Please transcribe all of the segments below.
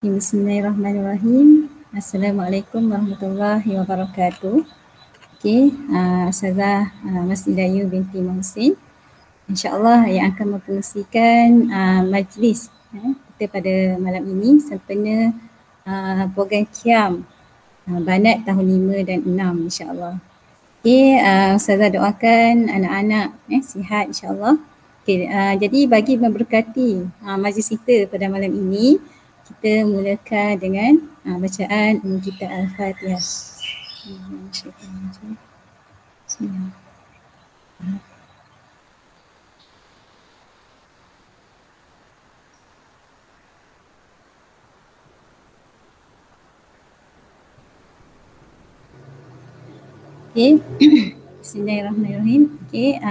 Bismillahirrahmanirrahim. Assalamualaikum warahmatullahi wabarakatuh. Okey, Ustazah Masni Dayu binti Muhsin, insya-Allah yang akan mengkongsikan majlis kita pada malam ini sempena program Qiyam Banat tahun 5 dan 6 insya-Allah. Okey, Ustazah doakan anak-anak sihat insya-Allah. Okey, jadi bagi memberkati majlis kita pada malam ini, kita mulakan dengan bacaan kita Al-Fatihah. Bismillah. Okey. Bismillahirrahmanirrahim. Okey,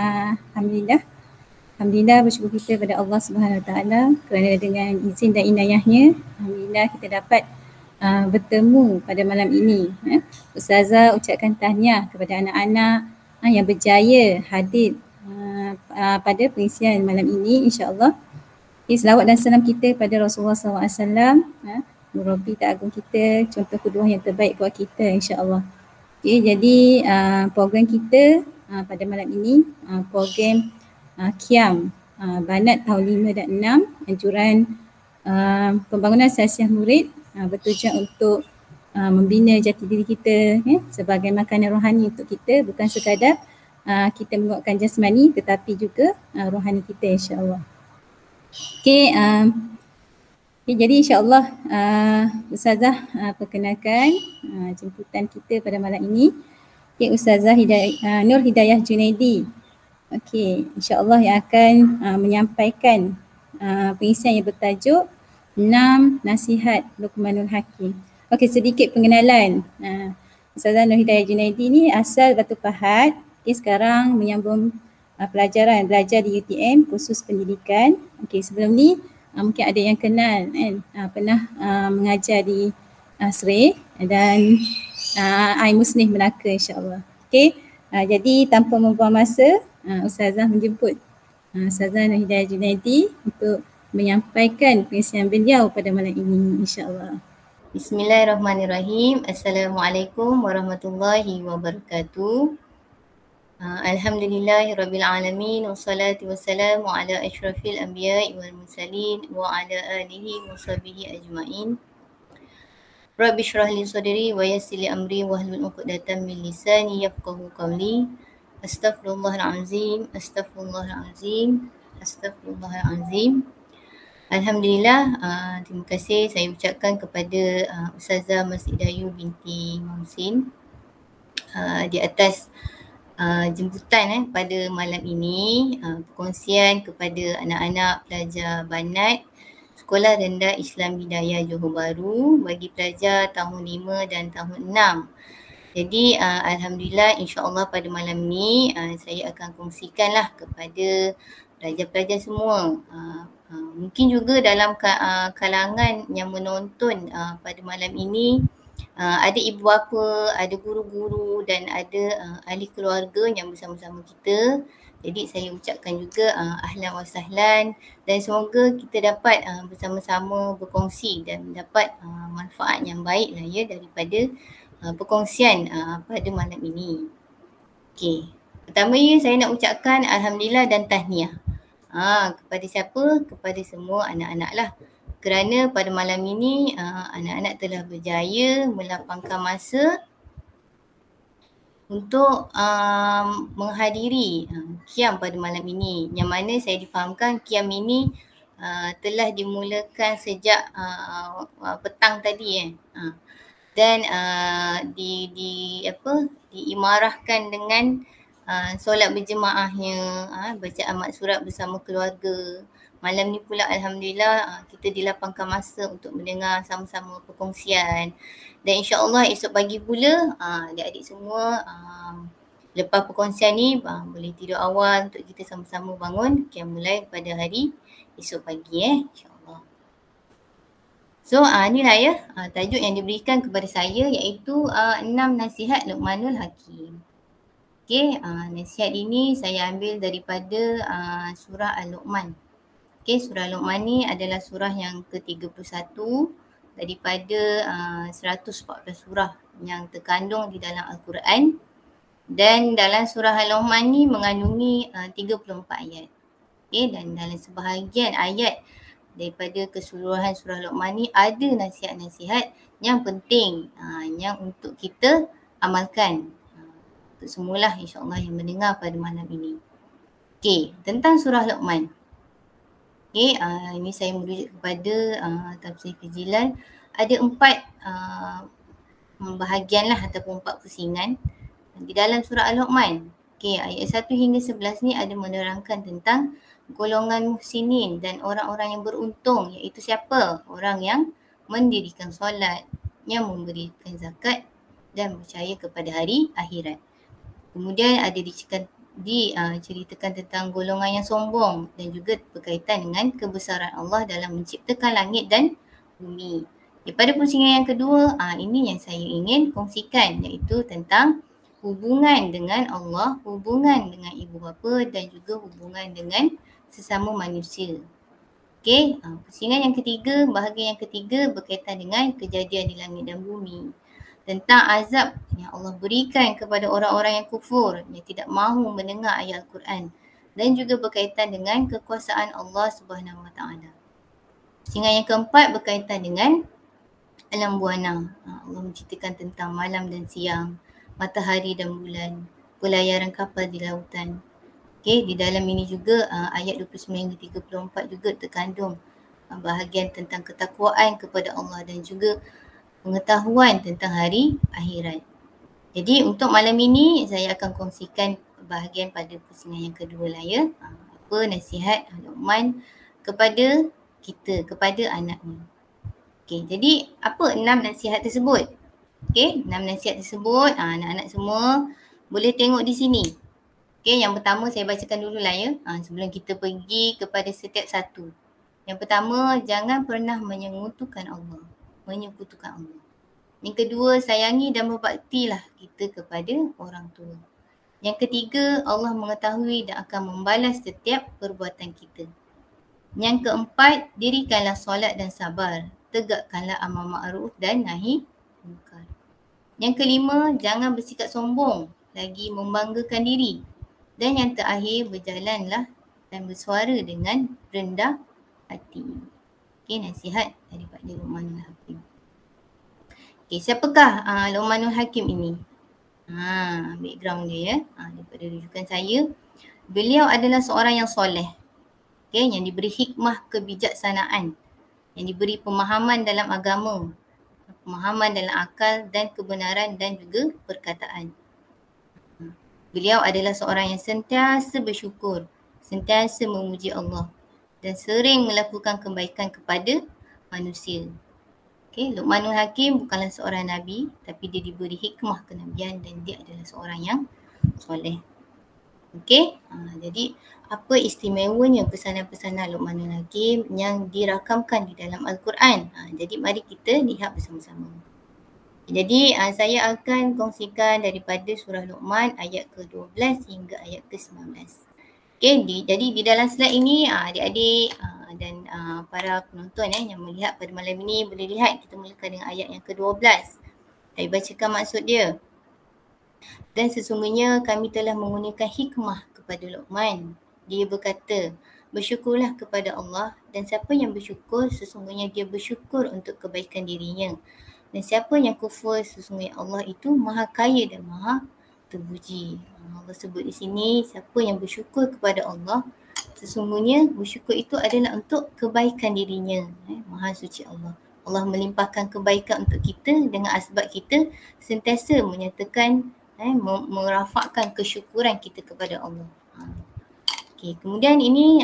Alhamdulillah bersyukur kita kepada Allah Subhanahu Wa Taala kerana dengan izin dan inayahnya, alhamdulillah kita dapat bertemu pada malam ini. Ustazah ucapkan tahniah kepada anak-anak yang berjaya hadir pada pengisian malam ini insya-Allah. Selawat dan salam kita pada Rasulullah SAW, Murabi Ta'agung kita, contoh kedua yang terbaik buat kita insya-Allah. Okay, jadi program kita pada malam ini program Qiyam Banat tahun 5 dan 6, anjuran pembangunan asasiah murid bertujuan untuk membina jati diri kita sebagai makanan rohani untuk kita, bukan sekadar kita menguatkan jasmani tetapi juga rohani kita insya-Allah. Okey, jadi insya-Allah Ustazah perkenalkan jemputan kita pada malam ini. Okey, Ustazah Nur Hidayah Junaidi. Okey, insya-Allah yang akan menyampaikan pengisian yang bertajuk 6 Nasihat Luqmanul Hakim. Okey, sedikit pengenalan. Ustazah Nur Hidayah Junaidi ni asal Batu Pahat. Okey, sekarang menyambung belajar di UTM khusus pendidikan. Okey, sebelum ni mungkin ada yang kenal pernah mengajar di Sri dan I Musnih Melaka insya-Allah. Okey, jadi tanpa membuang masa, Ustazah menjemput Ustazah Nur Hidayah Junaidi untuk menyampaikan pengisian beliau pada malam ini insya-Allah. Bismillahirrahmanirrahim. Assalamualaikum warahmatullahi wabarakatuh. Alhamdulillahirabbil alamin wassalatu wassalamu ala asyrafil anbiya'i wal mursalin wa ala alihi wa sahbihi ajmain. Rabbi shrah li sadri wa yassir li amri wahlul 'uqdatam min lisani yafqahu qawli. Astaghfirullahalazim, astaghfirullahalazim, astaghfirullahalazim. Alhamdulillah, terima kasih saya ucapkan kepada Ustazah Masni Dayu binti Muhsin di atas jemputan pada malam ini, perkongsian kepada anak-anak pelajar Banat Sekolah Rendah Islam Hidayah Johor Bahru bagi pelajar tahun 5 dan tahun 6. Jadi alhamdulillah insya-Allah pada malam ni saya akan kongsikanlah kepada pelajar-pelajar semua. Mungkin juga dalam kalangan yang menonton pada malam ini ada ibu bapa, ada guru-guru dan ada ahli keluarga yang bersama-sama kita. Jadi saya ucapkan juga ahlan wa sahlan dan semoga kita dapat bersama-sama berkongsi dan dapat manfaat yang baik lah ya daripada perkongsian pada malam ini. Okey, pertamanya saya nak ucapkan alhamdulillah dan tahniah. Kepada siapa? Kepada semua anak-anak lah. Kerana pada malam ini anak-anak telah berjaya melapangkan masa untuk menghadiri Qiyam pada malam ini. Yang mana saya difahamkan Qiyam ini telah dimulakan sejak petang tadi dan diimarahkan dengan solat berjemaahnya, bacaan mat surat bersama keluarga. Malam ni pula alhamdulillah kita dilapangkan masa untuk mendengar sama-sama perkongsian. Dan insya-Allah esok pagi pula adik-adik semua lepas perkongsian ni boleh tidur awal untuk kita sama-sama bangun Qiyam mulai pada hari esok pagi insya-Allah. So inilah ya tajuk yang diberikan kepada saya iaitu 6 nasihat Luqmanul Hakim. Okey, nasihat ini saya ambil daripada surah Al-Luqman. Okey, surah Luqman ni adalah surah yang ke-31 daripada 114 surah yang terkandung di dalam Al-Quran. Dan dalam surah Al-Luqman ni mengandungi 34 ayat. Okay, dan dalam sebahagian ayat daripada keseluruhan surah Luqman ni ada nasihat-nasihat yang penting yang untuk kita amalkan. Untuk semualah insya-Allah yang mendengar pada malam ini. Okey, tentang surah Luqman. Okey, ini saya merujuk kepada tafsir Fizilan. Ada 4 bahagian lah ataupun 4 pusingan di dalam surah Al-Luqman. Okey, ayat 1 hingga 11 ni ada menerangkan tentang golongan muhsinin dan orang-orang yang beruntung, iaitu siapa? Orang yang mendirikan solat, yang memberikan zakat dan percaya kepada hari akhirat. Kemudian ada diceritakan tentang golongan yang sombong dan juga berkaitan dengan kebesaran Allah dalam menciptakan langit dan bumi. Pada pusingan yang kedua, ini yang saya ingin kongsikan, iaitu tentang hubungan dengan Allah, hubungan dengan ibu bapa dan juga hubungan dengan sesama manusia. Okey, pusingan yang ketiga, bahagian yang ketiga berkaitan dengan kejadian di langit dan bumi. Tentang azab yang Allah berikan kepada orang-orang yang kufur, yang tidak mahu mendengar ayat Al-Quran. Dan juga berkaitan dengan kekuasaan Allah Subhanahu Wa Taala. Pusingan yang keempat berkaitan dengan alam buana. Allah menceritakan tentang malam dan siang, matahari dan bulan, pelayaran kapal di lautan. Okey, di dalam ini juga ayat 29 hingga 34 juga terkandung bahagian tentang ketakwaan kepada Allah dan juga pengetahuan tentang hari akhirat. Jadi untuk malam ini saya akan kongsikan bahagian pada pusingan yang kedua lah ya. Apa nasihat Luqman kepada kita, kepada anaknya. Okey, jadi apa 6 nasihat tersebut? Okey, 6 nasihat tersebut anak-anak semua boleh tengok di sini. Okey, yang pertama saya bacakan dulu lah ya, sebelum kita pergi kepada setiap satu. Yang pertama, jangan pernah menyekutukan Allah. Yang kedua, sayangi dan berbaktilah kita kepada orang tua. Yang ketiga, Allah mengetahui dan akan membalas setiap perbuatan kita. Yang keempat, dirikanlah solat dan sabar. Tegakkanlah amar ma'ruf dan nahi munkar. Yang kelima, jangan bersikap sombong lagi membanggakan diri. Dan yang terakhir, berjalanlah dan bersuara dengan rendah hati. Okey, nasihat daripada Luqmanul Hakim. Okey, siapakah Luqmanul Hakim ini? Background dia ya, daripada rujukan saya. Beliau adalah seorang yang soleh. Okey, yang diberi hikmah kebijaksanaan, yang diberi pemahaman dalam agama, pemahaman dalam akal dan kebenaran dan juga perkataan. Beliau adalah seorang yang sentiasa bersyukur, sentiasa memuji Allah dan sering melakukan kebaikan kepada manusia. Okey, Luqmanul Hakim bukanlah seorang Nabi, tapi dia diberi hikmah kenabian dan dia adalah seorang yang soleh. Okey, jadi apa istimewanya pesanan-pesanan Luqmanul Hakim yang dirakamkan di dalam Al-Quran? Jadi mari kita lihat bersama-sama. Jadi saya akan kongsikan daripada surah Luqman ayat ke-12 hingga ayat ke-19. Okey, jadi di dalam slide ini adik-adik dan para penonton yang melihat pada malam ini boleh lihat kita mulakan dengan ayat yang ke-12. Saya bacakan maksud dia. Dan sesungguhnya kami telah mengurniakan hikmah kepada Luqman. Dia berkata, bersyukurlah kepada Allah dan siapa yang bersyukur sesungguhnya dia bersyukur untuk kebaikan dirinya. Dan siapa yang kufur sesungguhnya Allah itu maha kaya dan maha terpuji. Allah sebut di sini siapa yang bersyukur kepada Allah sesungguhnya bersyukur itu adalah untuk kebaikan dirinya. Maha suci Allah. Allah melimpahkan kebaikan untuk kita dengan asbab kita sentiasa menyatakan merafakkan kesyukuran kita kepada Allah. Okey, kemudian ini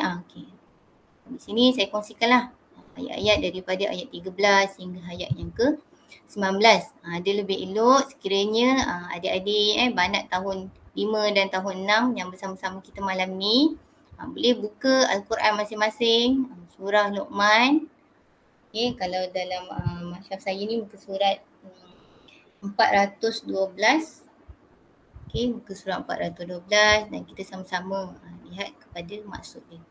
di sini saya kongsikanlah ayat-ayat daripada ayat 13 hingga ayat yang ke-19. Dia lebih elok sekiranya adik-adik banat tahun 5 dan tahun 6 yang bersama-sama kita malam ni boleh buka Al-Quran masing-masing, surah Luqman. Okey, kalau dalam masyarakat saya ni muka surat 412. Okey, muka surat 412 dan kita sama-sama lihat kepada maksud dia.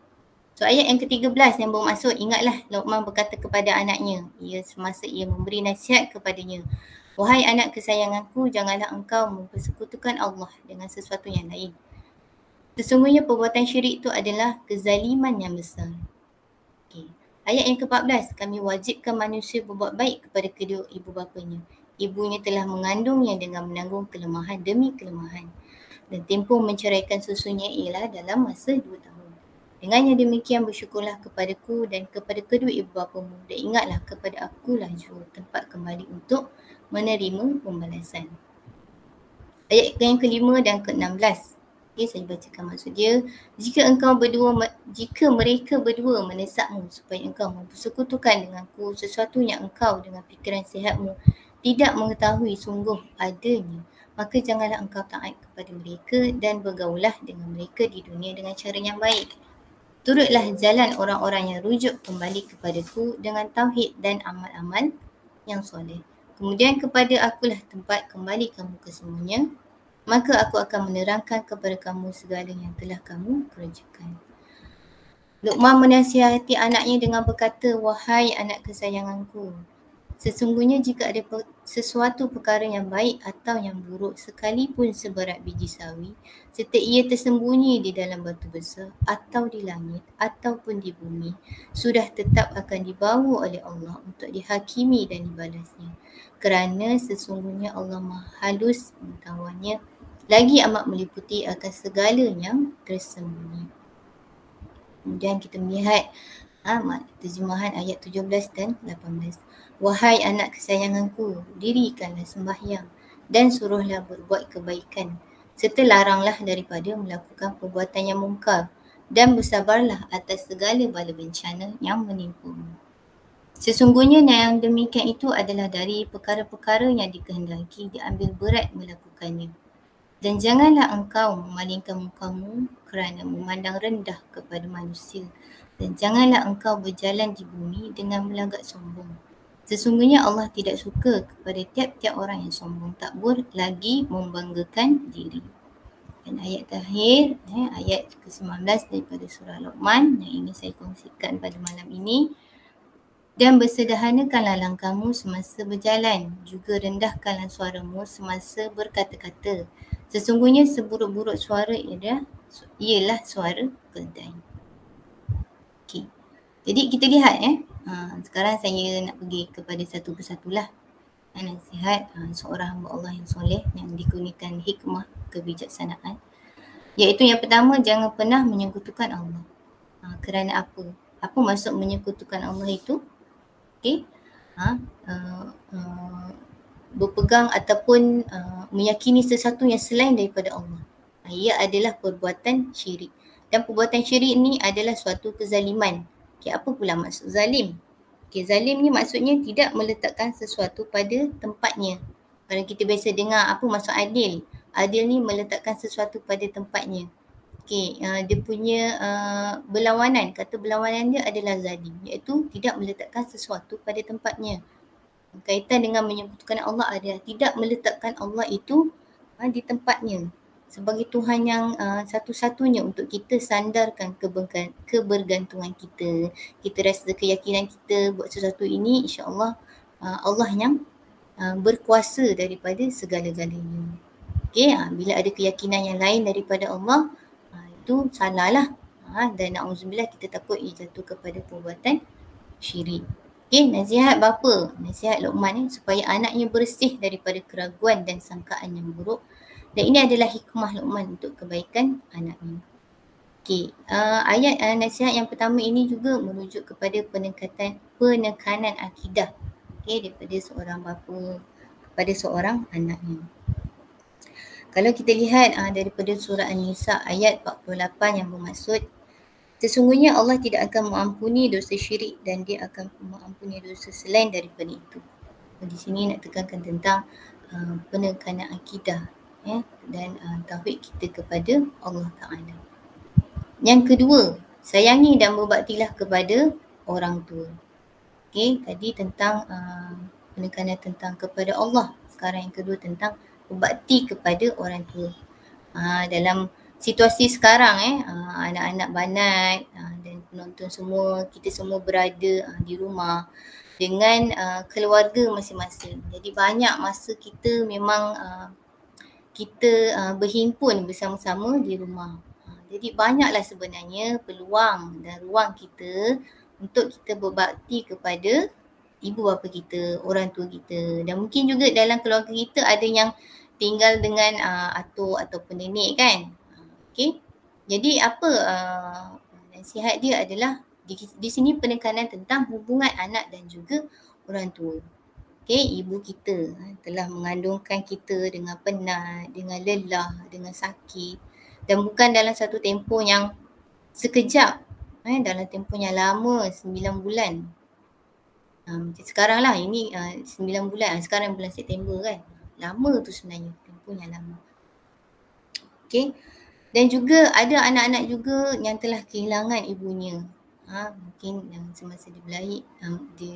So ayat yang ke-13 yang bermaksud, ingatlah Luqman berkata kepada anaknya, semasa ia memberi nasihat kepadanya, wahai anak kesayanganku, janganlah engkau mempersekutukan Allah dengan sesuatu yang lain. Sesungguhnya perbuatan syirik itu adalah kezaliman yang besar. Okay. Ayat yang ke-14, kami wajibkan manusia berbuat baik kepada kedua ibu bapanya. Ibunya telah mengandungnya dengan menanggung kelemahan demi kelemahan. Dan tempoh menceraikan susunya ialah dalam masa 2 tahun. Dengan yang demikian bersyukurlah kepadaku dan kepada kedua ibu bapamu, dan ingatlah kepada akulah jua tempat kembali untuk menerima pembalasan. Ayat yang ke-5 dan ke-16. Okay, saya bacakan maksud dia. Jika mereka berdua mendesakmu supaya engkau mempersekutukan denganku sesuatu yang engkau dengan fikiran sihatmu tidak mengetahui sungguh adanya, maka janganlah engkau taat kepada mereka dan bergaulah dengan mereka di dunia dengan cara yang baik. Turutlah jalan orang-orang yang rujuk kembali kepadaku dengan tauhid dan amal-amal yang soleh. Kemudian kepada akulah tempat kembali kamu kesemuanya, maka aku akan menerangkan kepada kamu segala yang telah kamu kerjakan. Luqman menasihati anaknya dengan berkata, wahai anak kesayanganku, sesungguhnya jika ada sesuatu perkara yang baik atau yang buruk sekalipun seberat biji sawi, serta ia tersembunyi di dalam batu besar atau di langit ataupun di bumi, sudah tetap akan dibawa oleh Allah untuk dihakimi dan dibalasnya. Kerana sesungguhnya Allah Maha halus pengetahuannya, lagi amat meliputi akan segala yang tersembunyi. Kemudian kita melihat terjemahan ayat 17 dan 18. Wahai anak kesayanganku, dirikanlah sembahyang dan suruhlah berbuat kebaikan, serta laranglah daripada melakukan perbuatan yang mungkar, dan bersabarlah atas segala bala bencana yang menimpamu. Sesungguhnya yang demikian itu adalah dari perkara-perkara yang dikehendaki diambil berat melakukannya. Dan janganlah engkau memalingkan mukamu kerana memandang rendah kepada manusia, dan janganlah engkau berjalan di bumi dengan melagak sombong. Sesungguhnya Allah tidak suka kepada tiap-tiap orang yang sombong, takbur lagi membanggakan diri. Dan ayat terakhir, ayat ke-19 daripada surah Luqman yang ingin saya kongsikan pada malam ini. Dan bersederhanakanlah langkahmu semasa berjalan, juga rendahkanlah suaramu semasa berkata-kata. Sesungguhnya seburuk-buruk suara ialah suara keldai. Okay. Jadi kita lihat sekarang saya nak pergi kepada satu persatulah nasihat seorang hamba Allah yang soleh yang dikurniakan hikmah kebijaksanaan. Iaitu yang pertama, jangan pernah menyekutukan Allah. Kerana apa? Apa maksud menyekutukan Allah itu? Okay. Berpegang ataupun meyakini sesuatu yang selain daripada Allah. Ia adalah perbuatan syirik. Dan perbuatan syirik ni adalah suatu kezaliman. Okay, apa pula maksud zalim? Okay, zalim ni maksudnya tidak meletakkan sesuatu pada tempatnya. Kalau kita biasa dengar apa maksud adil? Adil ni meletakkan sesuatu pada tempatnya. Okay, dia punya berlawanan, kata berlawanan dia adalah zalim, iaitu tidak meletakkan sesuatu pada tempatnya. Kaitan dengan menyekutukan Allah adalah tidak meletakkan Allah itu di tempatnya sebagai Tuhan yang satu-satunya untuk kita sandarkan kebergantungan kita. Kita rasa keyakinan kita buat sesuatu ini, insya-Allah Allah yang berkuasa daripada segala-galanya. Okay, bila ada keyakinan yang lain daripada Allah, itu salahlah. Dan na'udzubillah, kita takut ia jatuh kepada perbuatan syirik. Okay, nasihat bapa, nasihat Luqman supaya anaknya bersih daripada keraguan dan sangkaan yang buruk. Dan ini adalah hikmah Luqman untuk kebaikan anaknya. Okay, ayat nasihat yang pertama ini juga merujuk kepada penekanan akidah, okay, daripada seorang bapa kepada seorang anaknya. Kalau kita lihat daripada surah An-Nisa ayat 48 yang bermaksud, sesungguhnya Allah tidak akan mengampuni dosa syirik dan dia akan mengampuni dosa selain daripada itu. Di sini nak tekankan tentang penekanan akidah dan tauhid kita kepada Allah Ta'ala. Yang kedua, sayangi dan berbaktilah kepada orang tua. Okay, tadi tentang penekanan tentang kepada Allah. Sekarang yang kedua tentang berbakti kepada orang tua. Dalam situasi sekarang anak-anak banat dan penonton semua, kita semua berada di rumah dengan keluarga masing-masing. Jadi banyak masa kita memang kita berhimpun bersama-sama di rumah. Jadi banyaklah sebenarnya peluang dan ruang kita untuk kita berbakti kepada ibu bapa kita, orang tua kita, dan mungkin juga dalam keluarga kita ada yang tinggal dengan atuk ataupun nenek kan. Okey. Jadi apa nasihat dia adalah di sini penekanan tentang hubungan anak dan juga orang tua. Okey, ibu kita telah mengandungkan kita dengan penat, dengan lelah, dengan sakit, dan bukan dalam satu tempoh yang sekejap, dalam tempoh yang lama 9 bulan. Sekarang lah ini 9 bulan, sekarang bulan September kan. Lama tu sebenarnya, tempoh yang lama. Okey. Dan juga ada anak-anak juga yang telah kehilangan ibunya. Mungkin semasa dia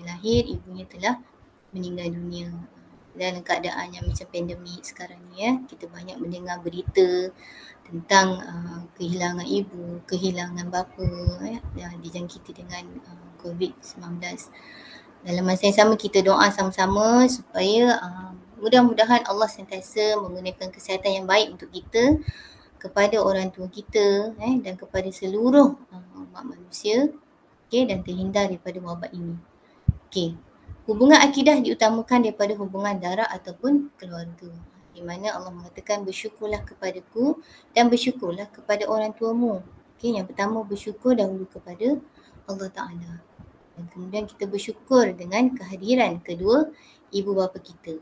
lahir ibunya telah meninggal dunia. Dalam keadaan yang macam pandemik sekarang ni kita banyak mendengar berita tentang kehilangan ibu, kehilangan bapa yang dijangkiti dengan COVID-19. Dalam masa yang sama kita doa sama-sama supaya mudah-mudahan Allah sentiasa menggunakan kesihatan yang baik untuk kita, kepada orang tua kita dan kepada seluruh umat manusia, dan terhindar daripada wabak ini. Hubungan akidah diutamakan daripada hubungan darah ataupun keluarga. Di mana Allah mengatakan bersyukurlah kepadaku dan bersyukurlah kepada orang tuamu. Yang pertama bersyukur dahulu kepada Allah Ta'ala. Dan kemudian kita bersyukur dengan kehadiran kedua ibu bapa kita.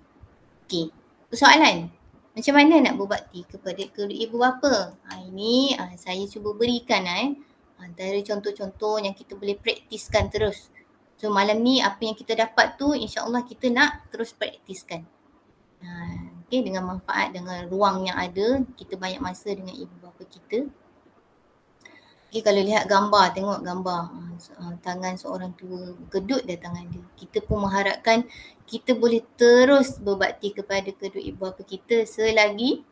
Persoalan, macam mana nak berbakti kepada kedua ibu bapa? Ini saya cuba berikan antara contoh-contoh yang kita boleh praktiskan terus. So malam ni apa yang kita dapat tu insya-Allah kita nak terus praktiskan. Dengan manfaat, dengan ruang yang ada, kita banyak masa dengan ibu bapa kita. Kalau lihat gambar, tengok gambar tangan seorang tua, gedut dah tangan dia. Kita pun mengharapkan kita boleh terus berbakti kepada kedua ibu bapa kita selagi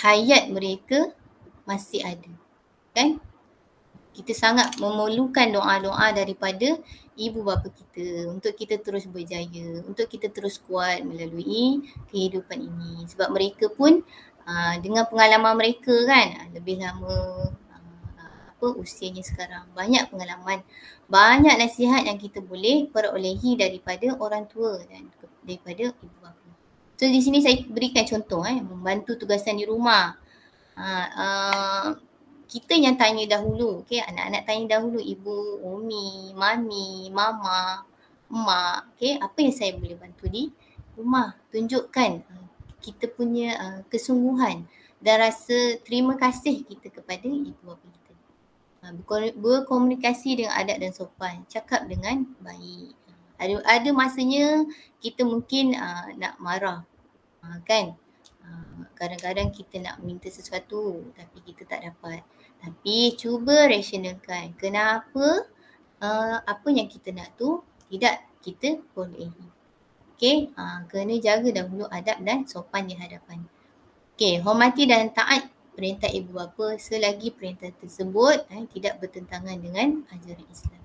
hayat mereka masih ada. Kan? Kita sangat memerlukan doa-doa daripada ibu bapa kita untuk kita terus berjaya, untuk kita terus kuat melalui kehidupan ini. Sebab mereka pun dengan pengalaman mereka kan lebih lama usianya sekarang, banyak pengalaman, banyak nasihat yang kita boleh perolehi daripada orang tua dan daripada ibu bapa. So di sini saya berikan contoh membantu tugasan di rumah. Kita yang tanya dahulu, anak-anak tanya dahulu ibu, umi, mami, mama, mak, apa yang saya boleh bantu di rumah. Tunjukkan kita punya kesungguhan dan rasa terima kasih kita kepada ibu bapa kita. Berkomunikasi dengan adab dan sopan, cakap dengan baik. Ada masanya kita mungkin nak marah, kan? Kadang-kadang kita nak minta sesuatu tapi kita tak dapat. Tapi cuba rasionalkan kenapa apa yang kita nak tu tidak kita bolehi. Kena jaga dahulu adab dan sopan di hadapan. Hormati dan taat perintah ibu bapa selagi perintah tersebut tidak bertentangan dengan ajaran Islam.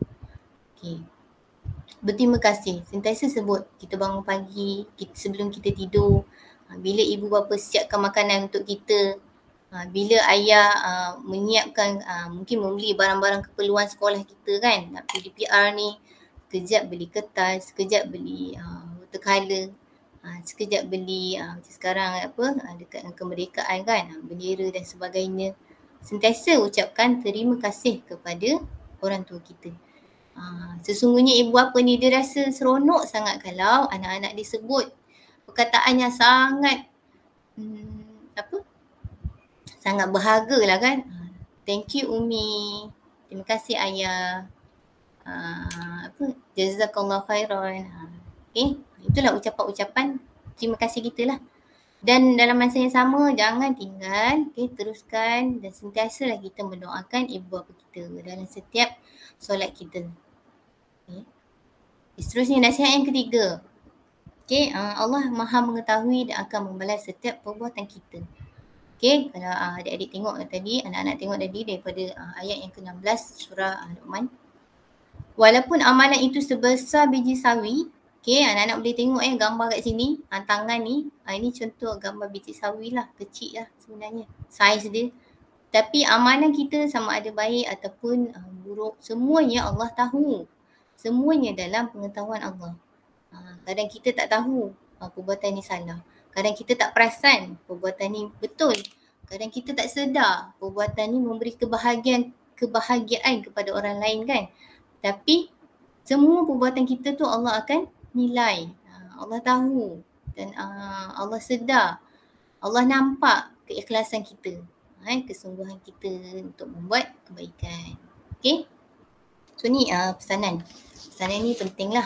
Berterima kasih. Sentiasa sebut kita bangun pagi, sebelum kita tidur, bila ibu bapa siapkan makanan untuk kita, bila ayah menyiapkan mungkin membeli barang-barang keperluan sekolah kita kan, nak pergi PR ni, sekejap beli kertas, sekejap beli watercolour, sekejap beli macam sekarang dekat dengan kemerdekaan kan, bendera dan sebagainya. Sentiasa ucapkan terima kasih kepada orang tua kita. Sesungguhnya ibu bapa ni dia rasa seronok sangat kalau anak-anak disebut perkataan yang sangat sangat berharga lah kan. Thank you Umi, terima kasih ayah, jazakallah khairan. Itulah ucapan-ucapan terima kasih kita lah. Dan dalam masa yang sama jangan tinggal, teruskan dan sentiasalah kita mendoakan ibu bapa kita dalam setiap solat kita. Seterusnya nasihat yang ketiga. Allah Maha mengetahui dan akan membalas setiap perbuatan kita. Okey, kalau adik-adik tengok tadi, anak-anak tengok tadi daripada ayat yang ke-16 surah Luqman. Walaupun amalan itu sebesar biji sawi, okey, anak-anak boleh tengok gambar kat sini, tangan ni, ini contoh gambar biji sawi lah, kecil lah sebenarnya saiz dia. Tapi amalan kita sama ada baik ataupun buruk, semuanya Allah tahu. Semuanya dalam pengetahuan Allah. Kadang kita tak tahu perbuatan ni salah. Kadang kita tak perasan perbuatan ni betul. Kadang kita tak sedar perbuatan ni memberi kebahagiaan kepada orang lain kan. Tapi semua perbuatan kita tu Allah akan nilai. Allah tahu dan Allah sedar. Allah nampak keikhlasan kita, kesungguhan kita untuk membuat kebaikan. Okey? So ni pesanan. Pesanan ni penting lah.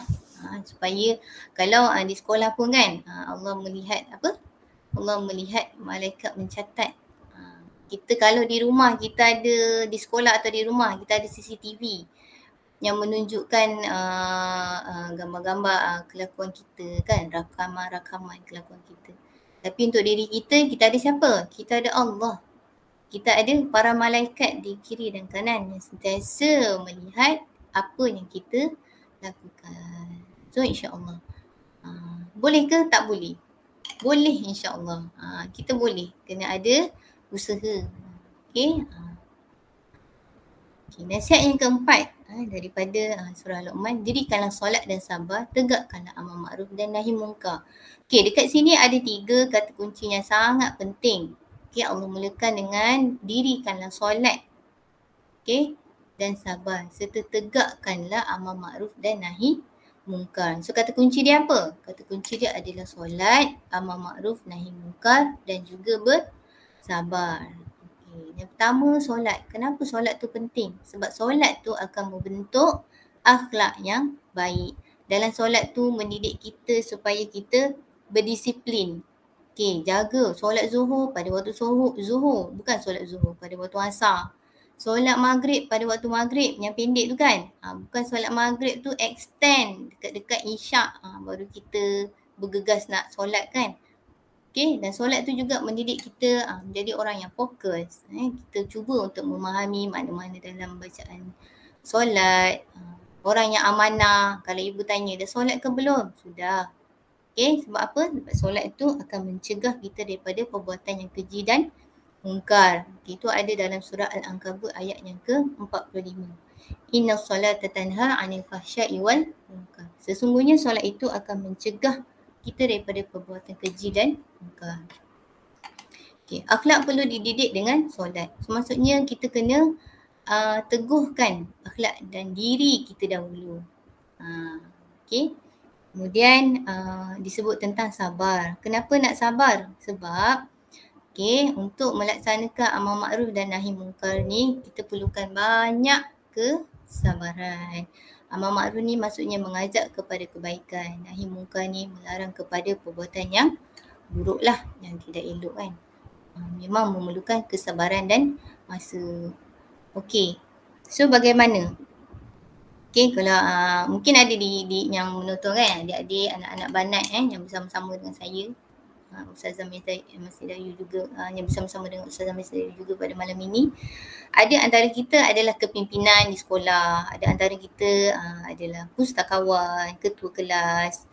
Supaya kalau di sekolah pun kan Allah melihat apa? Allah melihat malaikat mencatat. Kita kalau di rumah kita ada, di sekolah atau di rumah kita ada CCTV yang menunjukkan gambar-gambar kelakuan kita kan, rakaman-rakaman kelakuan kita. Tapi untuk diri kita, kita ada siapa? Kita ada Allah. Kita ada para malaikat di kiri dan kanan yang sentiasa melihat apa yang kita lakukan. So insya-Allah. Boleh ke? Tak boleh. Boleh insya-Allah. Kita boleh. Kena ada usaha. Okey. Okay, nasihat yang keempat daripada surah Luqman, dirikanlah solat dan sabar, tegakkanlah amal makruf dan nahi munkar. Okey, dekat sini ada 3 kata kunci yang sangat penting. Okey, Allah mulakan dengan dirikanlah solat. Okey, dan sabar serta tegakkanlah amal makruf dan nahi munkar. So kata kunci dia apa? Kata kunci dia adalah solat, amal makruf, nahi munkar dan juga bersabar. Yang pertama solat. Kenapa solat tu penting? Sebab solat tu akan membentuk akhlak yang baik. Dalam solat tu mendidik kita supaya kita berdisiplin. Okey, jaga solat zuhur pada waktu zuhur. Bukan solat zuhur pada waktu asar. Solat maghrib pada waktu maghrib yang pendek tu kan. Bukan solat maghrib tu extend dekat-dekat isyak. Baru kita bergegas nak solat kan. Okey, dan solat tu juga mendidik kita menjadi orang yang fokus. Kita cuba untuk memahami mana-mana dalam bacaan solat. Orang yang amanah, kalau ibu tanya, dah solat ke belum? Sudah. Okey, sebab apa? Sebab solat tu akan mencegah kita daripada perbuatan yang keji dan mungkar. Okay, itu ada dalam surah Al-Ankabut ayat yang ke-45. Inna solata tanha 'anil fahsya'i wal munkar. Sesungguhnya solat itu akan mencegah kita daripada perbuatan keji dan mungkar. Okay, akhlak perlu dididik dengan solat. So, maksudnya kita kena teguhkan akhlak dan diri kita dahulu. Okay. Kemudian disebut tentang sabar. Kenapa nak sabar? Sebab untuk melaksanakan amal makruf dan nahi munkar ni kita perlukan banyak kesabaran. Amal makruf ni maksudnya mengajak kepada kebaikan. Nahi munkar ni melarang kepada perbuatan yang buruk lah, yang tidak elok kan. Memang memerlukan kesabaran dan masa. Okey, so bagaimana? Okey, kalau mungkin ada di yang menonton kan, adik-adik, anak-anak banat yang bersama-sama dengan saya. Ustazah Masih Dayu juga yang bersama-sama dengan Ustazah Masih Dayu juga pada malam ini. Ada antara kita adalah kepimpinan di sekolah, ada antara kita adalah pustakawan, ketua kelas,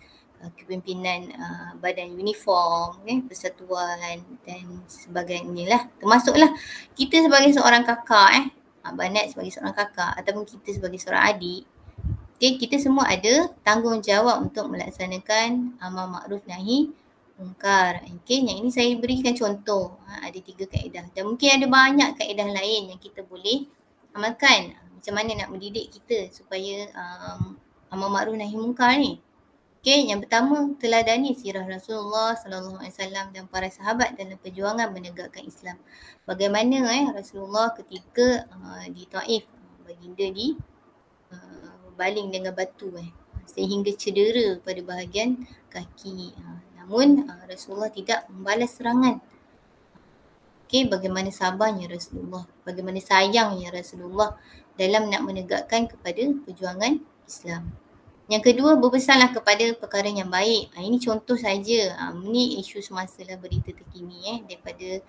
kepimpinan badan uniform, persatuan dan sebagainya lah. Termasuklah kita sebagai seorang kakak, Banat sebagai seorang kakak ataupun kita sebagai seorang adik. Kita semua ada tanggungjawab untuk melaksanakan amal makruf nahi munkar. Yang ini saya berikan contoh. Ada 3 kaedah dan mungkin ada banyak kaedah lain yang kita boleh amalkan. Macam mana nak mendidik kita supaya amal makruf nahi munkar ni. Yang pertama, teladani sirah Rasulullah SAW dan para sahabat dalam perjuangan menegakkan Islam. Bagaimana Rasulullah ketika di Taif, baginda di baling dengan batu sehingga cedera pada bahagian kaki. Namun Rasulullah tidak membalas serangan. Bagaimana sabarnya Rasulullah, bagaimana sayangnya Rasulullah dalam nak menegakkan kepada perjuangan Islam. Yang kedua, berbesarlah kepada perkara yang baik. Ini contoh saja. Ini isu semasa lah, berita terkini daripada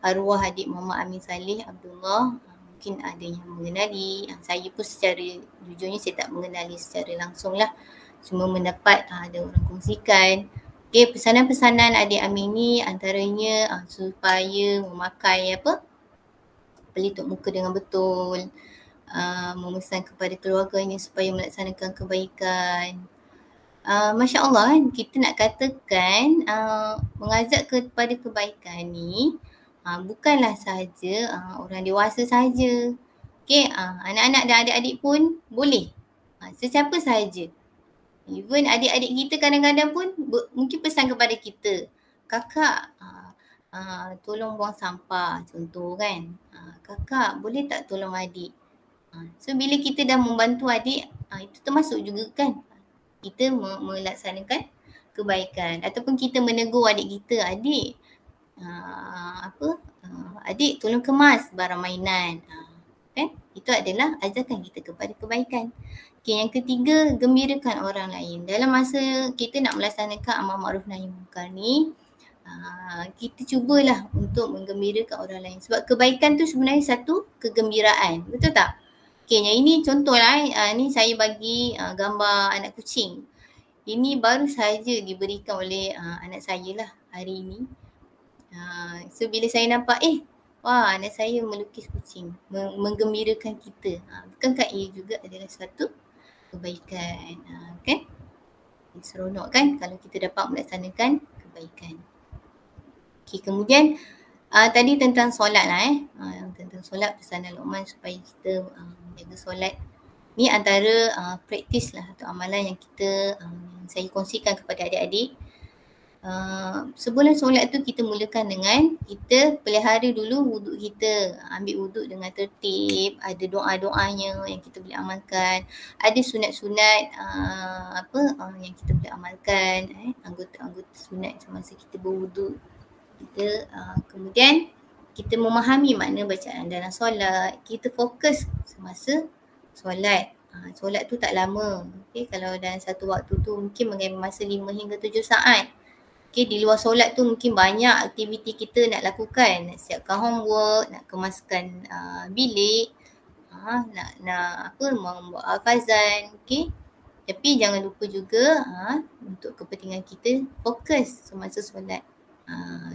arwah adik Muhammad Amin Saleh Abdullah. Mungkin ada yang mengenali. Saya pun secara jujurnya saya tak mengenali secara langsung lah. Cuma mendapat ada orang kongsikan. Okay, pesanan-pesanan adik Amin ni antaranya supaya memakai pelitup muka dengan betul, memesan kepada keluarganya supaya melaksanakan kebaikan. Masya Allah kan, kita nak katakan mengajak kepada kebaikan ni bukanlah sahaja orang dewasa sahaja. Okay, anak-anak dan adik-adik pun boleh. Sesiapa sahaja. Even adik-adik kita kadang-kadang pun mungkin pesan kepada kita, kakak tolong buang sampah contoh kan. Kakak boleh tak tolong adik. So bila kita dah membantu adik, itu termasuk juga kan kita melaksanakan kebaikan. Ataupun kita menegur adik kita, adik adik tolong kemas barang mainan. Kan? Itu adalah ajakan kita kepada kebaikan. Okay, yang ketiga, gembirakan orang lain. Dalam masa kita nak melaksanakan amal ma'ruf nahi munkar ni, kita cubalah untuk menggembirakan orang lain. Sebab kebaikan tu sebenarnya satu kegembiraan. Betul tak? Okay, yang ini contoh lah. Ni saya bagi gambar anak kucing. Ini baru saja diberikan oleh anak saya lah hari ini. So bila saya nampak, wah, anak saya melukis kucing, menggembirakan kita. Bukankah ia juga adalah satu kebaikan? Kan? Seronok kan kalau kita dapat melaksanakan kebaikan. Okay, kemudian tadi tentang solat lah tentang solat, pesanan Luqman supaya kita menjaga solat. Ni antara praktis lah atau amalan yang kita saya kongsikan kepada adik-adik. Sebelum solat tu kita mulakan dengan kita pelihara dulu wuduk kita. Ambil wuduk dengan tertib, ada doa-doanya yang kita boleh amalkan, ada sunat-sunat yang kita boleh amalkan, anggota-anggota sunat semasa kita berwuduk. Kita kemudian kita memahami makna bacaan dalam solat, kita fokus semasa solat. Solat tu tak lama. Okay, kalau dalam satu waktu tu mungkin mengambil masa 5 hingga 7 saat. Okay, di luar solat tu mungkin banyak aktiviti kita nak lakukan. Nak siapkan homework, nak kemaskan bilik, nak membuat hafazan. Okay. Tapi jangan lupa juga untuk kepentingan kita fokus semasa solat.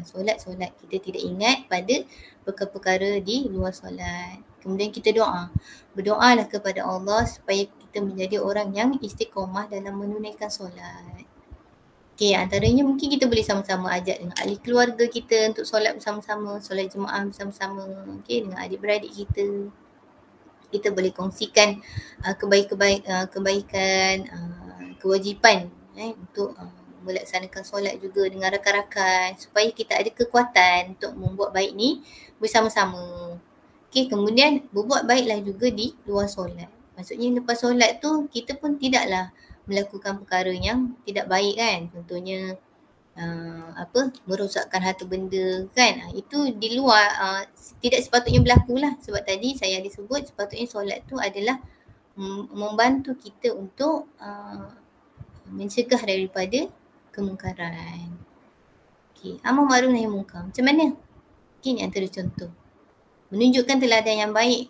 Solat kita tidak ingat pada perkara-perkara di luar solat. Kemudian kita berdoalah kepada Allah supaya kita menjadi orang yang istiqomah dalam menunaikan solat. Okay, antaranya mungkin kita boleh sama-sama ajak dengan ahli keluarga kita untuk solat bersama-sama, solat jemaah bersama-sama, okay, dengan adik-beradik kita. Kita boleh kongsikan kebaikan, kewajipan untuk melaksanakan solat juga dengan rakan-rakan supaya kita ada kekuatan untuk membuat baik ni bersama-sama. Okay, kemudian berbuat baiklah juga di luar solat. Maksudnya lepas solat tu kita pun tidaklah melakukan perkara yang tidak baik kan. Contohnya merosakkan harta benda kan. Itu di luar tidak sepatutnya berlaku lah. Sebab tadi saya ada sebut sepatutnya solat tu adalah membantu kita untuk mencegah daripada kemungkaran. Okay. Amal ma'ruf nahi munkar. Macam mana? Okay, ni antara contoh. Menunjukkan teladan yang baik.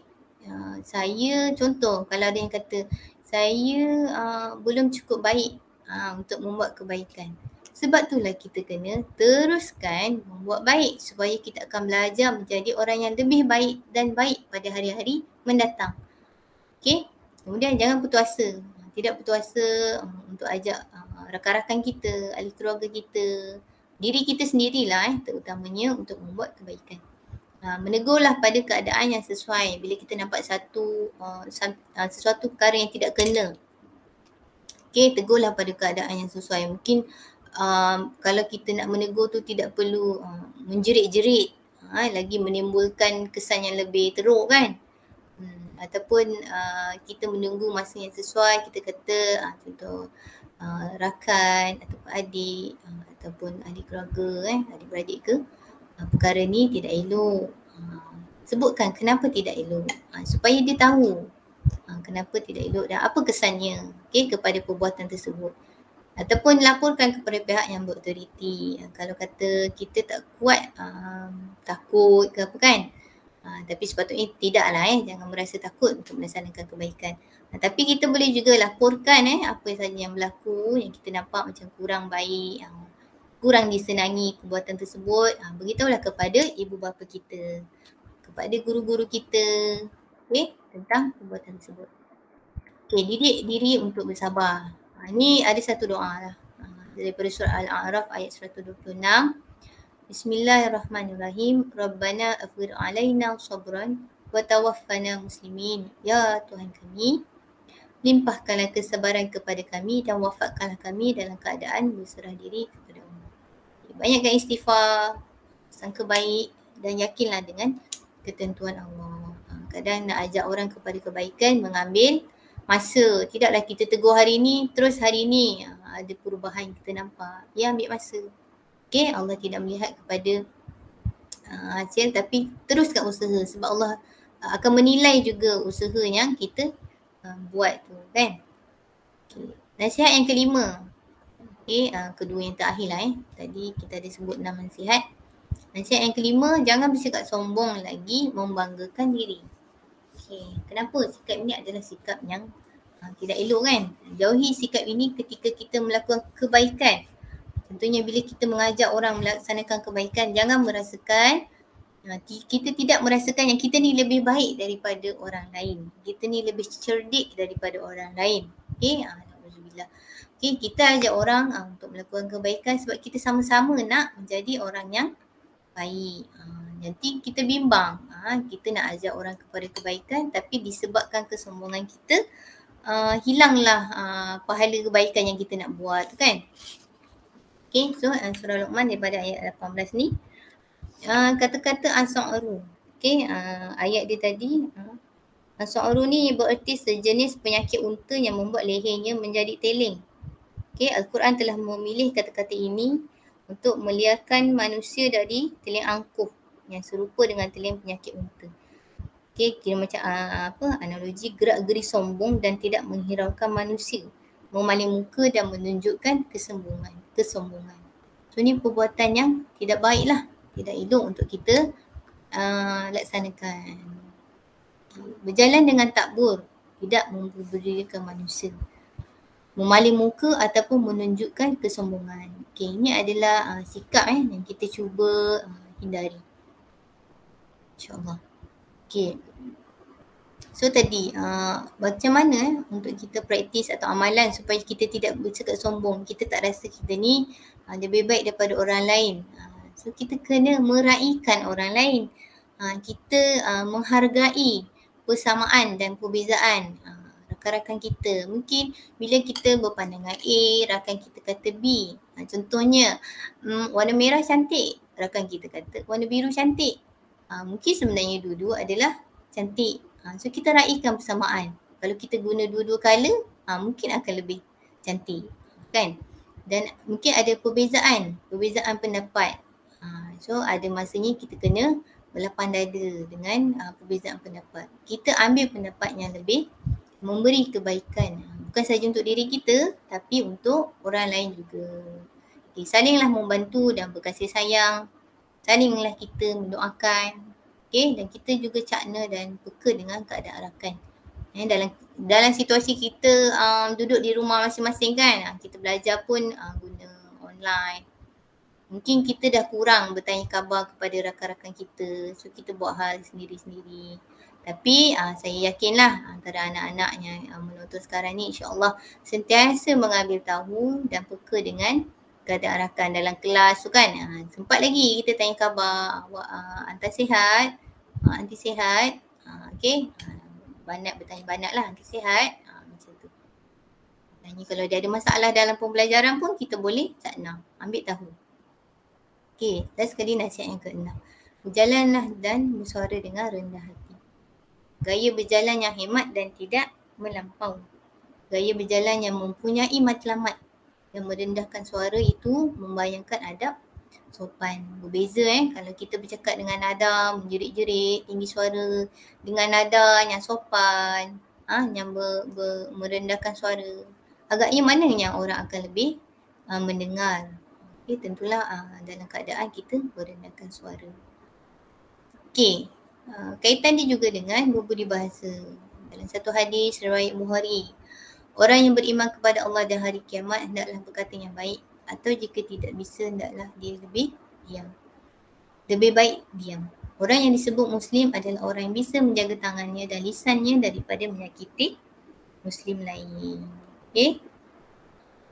Saya contoh, kalau ada yang kata saya belum cukup baik untuk membuat kebaikan. Sebab itulah kita kena teruskan membuat baik supaya kita akan belajar menjadi orang yang lebih baik dan baik pada hari-hari mendatang. Okay? Kemudian jangan putus asa. Tidak putus asa untuk ajak rakan-rakan kita, ahli keluarga kita, diri kita sendirilah terutamanya untuk membuat kebaikan. Menegurlah pada keadaan yang sesuai bila kita nampak sesuatu perkara yang tidak kena. Okay, tegurlah pada keadaan yang sesuai. Mungkin kalau kita nak menegur tu tidak perlu menjerit-jerit, lagi menimbulkan kesan yang lebih teruk kan. Ataupun kita menunggu masa yang sesuai, kita kata contoh rakan ataupun adik ataupun ahli keluarga adik-beradik ke, perkara ni tidak elok. Sebutkan kenapa tidak elok supaya dia tahu kenapa tidak elok dan apa kesannya kepada perbuatan tersebut. Ataupun laporkan kepada pihak yang berautoriti. Kalau kata kita tak kuat, takut ke apa kan. Tapi sepatutnya tidaklah jangan merasa takut untuk melaksanakan kebaikan. Tapi kita boleh juga laporkan apa sahaja yang berlaku, yang kita nampak macam kurang baik, kurang disenangi perbuatan tersebut. Beritahulah kepada ibu bapa kita, kepada guru-guru kita, tentang perbuatan tersebut. Didik diri untuk bersabar. Ini ada satu doa lah. Daripada surah Al-A'raf ayat 126. Bismillahirrahmanirrahim. Rabbana afghir alaina sabran wa tawaffana muslimin. Ya Tuhan kami, limpahkanlah kesabaran kepada kami dan wafatkanlah kami dalam keadaan berserah diri kepada Allah. Banyakkan istighfar, sangka baik dan yakinlah dengan ketentuan Allah. Kadang nak ajak orang kepada kebaikan mengambil masa. Tidaklah kita tegur hari ni, terus hari ni ada perubahan kita nampak. Ya, ambil masa. Allah tidak melihat kepada hasil tapi teruskan usaha sebab Allah akan menilai juga usaha yang kita buat tu kan. Nasihat yang kelima. Kedua yang terakhir lah Tadi kita ada sebut 6 nasihat. Nasihat yang kelima, jangan bersikap sombong lagi membanggakan diri. Kenapa sikap ini adalah sikap yang tidak elok kan? Jauhi sikap ini ketika kita melakukan kebaikan. Tentunya bila kita mengajak orang melaksanakan kebaikan, jangan merasakan kita tidak merasakan yang kita ni lebih baik daripada orang lain. Kita ni lebih cerdik daripada orang lain. Alhamdulillah. Kita ajak orang untuk melakukan kebaikan sebab kita sama-sama nak menjadi orang yang baik. Nanti kita bimbang. Kita nak ajak orang kepada kebaikan tapi disebabkan kesombongan kita, hilanglah pahala kebaikan yang kita nak buat tu kan. So surah Luqman daripada ayat 18 ni, kata-kata as-sa'ru. Ayat dia tadi, as-sa'ru ni bererti sejenis penyakit unta yang membuat lehernya menjadi teling. Al-Quran telah memilih kata-kata ini untuk meliarkan manusia dari teling angkuh yang serupa dengan teling penyakit unta. Kira macam analogi gerak-geri sombong dan tidak menghiraukan manusia, memaling muka dan menunjukkan kesombongan. So ni perbuatan yang tidak baik lah, tidak elok untuk kita laksanakan. Berjalan dengan takbur, tidak memberdirikan manusia, memaling muka ataupun menunjukkan kesombongan. Ini adalah sikap yang kita cuba hindari. InsyaAllah. So tadi macam mana untuk kita praktis atau amalan supaya kita tidak bersikap sombong, kita tak rasa kita ni lebih baik daripada orang lain. So kita kena meraihkan orang lain. Kita menghargai persamaan dan perbezaan rakan-rakan kita. Mungkin bila kita berpandangan A, rakan kita kata B. Contohnya warna merah cantik, rakan kita kata warna biru cantik. Mungkin sebenarnya dua-dua adalah cantik. So kita raihkan persamaan. Kalau kita guna dua-dua colour, mungkin akan lebih cantik kan. Dan mungkin ada perbezaan pendapat. So ada masanya kita kena berlapang dada dengan perbezaan pendapat. Kita ambil pendapat yang lebih memberi kebaikan. Bukan sahaja untuk diri kita tapi untuk orang lain juga. Salinglah membantu dan berkasih sayang. Salinglah kita mendoakan. Dan kita juga cakna dan peka dengan keadaan rakan. Dalam situasi kita duduk di rumah masing-masing kan, kita belajar pun guna online. Mungkin kita dah kurang bertanya khabar kepada rakan-rakan kita. So kita buat hal sendiri-sendiri. Tapi saya yakinlah antara anak-anak yang menonton sekarang ni insya-Allah sentiasa mengambil tahu dan peka dengan keadaan rakan dalam kelas tu kan. Sempat lagi kita tanya khabar, hantar sihat, anti sihat, banat bertanya banat lah, anti sihat, macam tu. Tanya kalau dia ada masalah dalam pembelajaran pun kita boleh cakna, ambil tahu. Dan sekali nasihat yang ke-6. Berjalanlah dan bersuara dengan rendah hati. Gaya berjalan yang hemat dan tidak melampau. Gaya berjalan yang mempunyai matlamat yang merendahkan suara itu membayangkan adab sopan. Berbeza kalau kita bercakap dengan nada menjerit-jerit, tinggi suara, dengan nada yang sopan, yang merendahkan suara. Agaknya mana yang orang akan lebih mendengar. Okay, tentulah dalam keadaan kita merendahkan suara. Okay, kaitan dia juga dengan berbudi bahasa. Dalam satu hadis riwayat Bukhari, orang yang beriman kepada Allah dan hari kiamat hendaklah berkata yang baik, atau jika tidak bisa hendaklah dia lebih diam. Lebih baik diam. Orang yang disebut Muslim adalah orang yang bisa menjaga tangannya dan lisannya daripada menyakiti Muslim lain. Okay.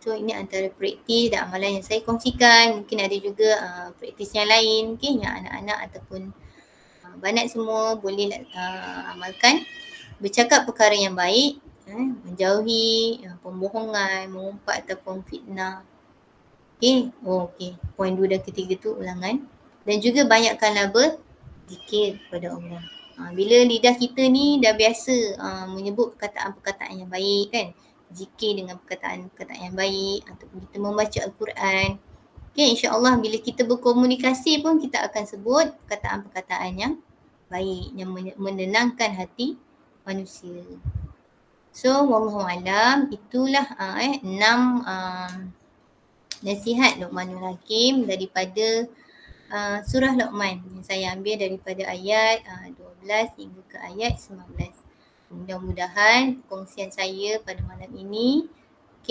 So ini antara praktis dan amalan yang saya kongsikan. Mungkin ada juga praktis yang lain, okay, yang anak-anak ataupun banat semua boleh amalkan. Bercakap perkara yang baik, menjauhi pembohongan, mengumpat ataupun fitnah. Okay, okay. Poin 2 dan ketiga tu ulangan. Dan juga banyakkanlah berzikir kepada Allah. Bila lidah kita ni dah biasa menyebut perkataan-perkataan yang baik kan, zikir dengan perkataan-perkataan yang baik ataupun kita membaca Al-Quran, okay, insya-Allah bila kita berkomunikasi pun kita akan sebut perkataan-perkataan yang baik yang menenangkan hati manusia. So wallahu alam, itulah 6 nasihat Luqmanul Hakim daripada surah Luqman yang saya ambil daripada ayat 12 hingga ke ayat 19. Mudah-mudahan perkongsian saya pada malam ini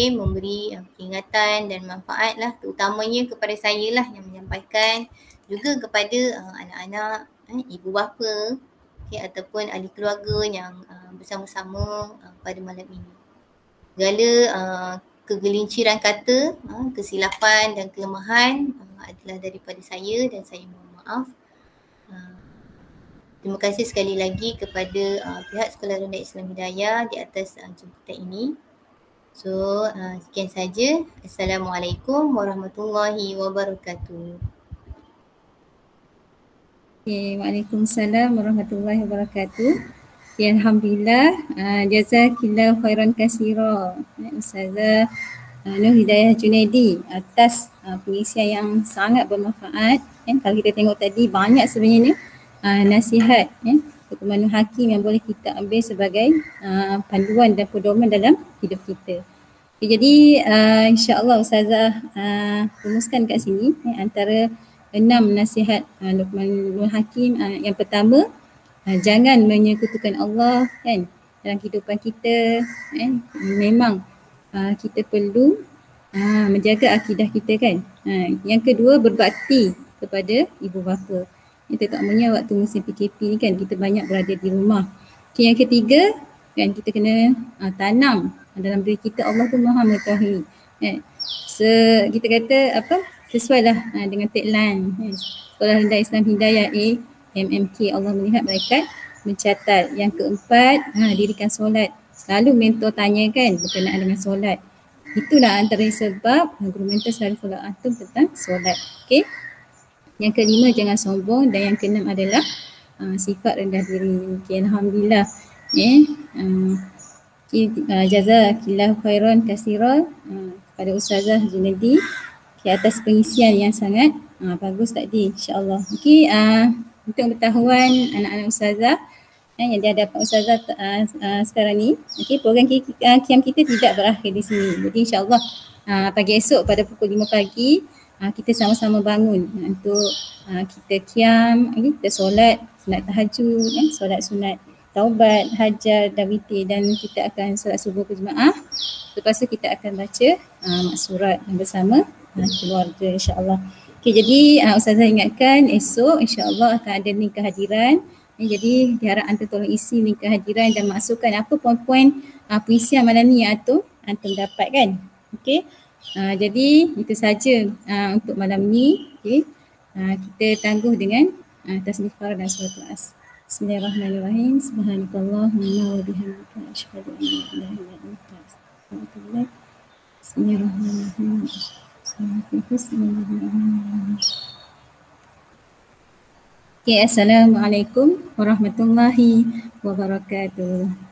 memberi peringatan dan manfaat lah, terutamanya kepada saya lah yang menyampaikan, juga kepada anak-anak, ibu bapa ataupun ahli keluarga yang bersama-sama pada malam ini. Segala kegelinciran kata, kesilapan dan kelemahan adalah daripada saya dan saya mohon maaf. Terima kasih sekali lagi kepada pihak Sekolah Rendah Islam Hidayah di atas jemputan ini. So sekian saja. Assalamualaikum warahmatullahi wabarakatuh. Okay, Waalaikumsalam warahmatullahi wabarakatuh. Ya, Alhamdulillah, jazakillah khairan katsira Ustazah Nur Hidayah Junaidi atas pengisian yang sangat bermanfaat. Kalau kita tengok tadi banyak sebenarnya nasihat Luqmanul Hakim yang boleh kita ambil sebagai panduan dan pedoman dalam hidup kita. Okay, jadi insya-Allah Ustazah rumuskan kat sini antara 6 nasihat Luqmanul Hakim. Yang pertama, jangan menyekutukan Allah kan dalam kehidupan kita. Memang kita perlu menjaga akidah kita kan. Yang kedua, berbakti kepada ibu bapa. Itu terutamanya waktu musim PKP ni kan, kita banyak berada di rumah. Okay, yang ketiga kan, kita kena tanam dalam diri kita Allah tu Maha mengetahui. Kita kata sesuailah dengan tagline Sekolah Rendah Islam Hidayah MMK, Allah melihat malaikat mencatat. Yang keempat, dirikan solat. Selalu mentor tanya kan berkenaan dengan solat. Itulah antara sebab guru mentor selalu follow antum tentang solat. Okay. Yang kelima, jangan sombong, dan yang keenam adalah sifat rendah diri. Okay, Alhamdulillah. Jazakillah khairan katsira kepada Ustazah Junaidi atas pengisian yang sangat bagus tadi, insya-Allah. Okey, untuk pengetahuan anak-anak Ustazah yang di hadapan Ustazah sekarang ni, okey, program QIAM kita tidak berakhir di sini. Jadi insya-Allah pagi esok pada pukul 5 pagi kita sama-sama bangun untuk kita QIAM, kita solat sunat tahajud, solat sunat taubat, hajar dan witir, dan kita akan solat subuh berjemaah. Lepas tu kita akan baca maksurat bersama keluarga, insya-Allah. Okay, jadi Ustazah ingatkan esok insya-Allah akan ada link kehadiran. Jadi diharap antum tolong isi link kehadiran dan masukkan apa poin-poin puisian malam ni yang antum dapat kan. Okey. Jadi itu saja untuk malam ni. Okay. Kita tangguh dengan tasbih farad dan suratul as. Bismillahirrahmanirrahim. Subhanakallahumma wa bihamdika asyhadu an la ilaha illa anta astaghfiruka wa atubu ilaik. Bismillahirrahmanirrahim. Okay, Assalamualaikum warahmatullahi wabarakatuh.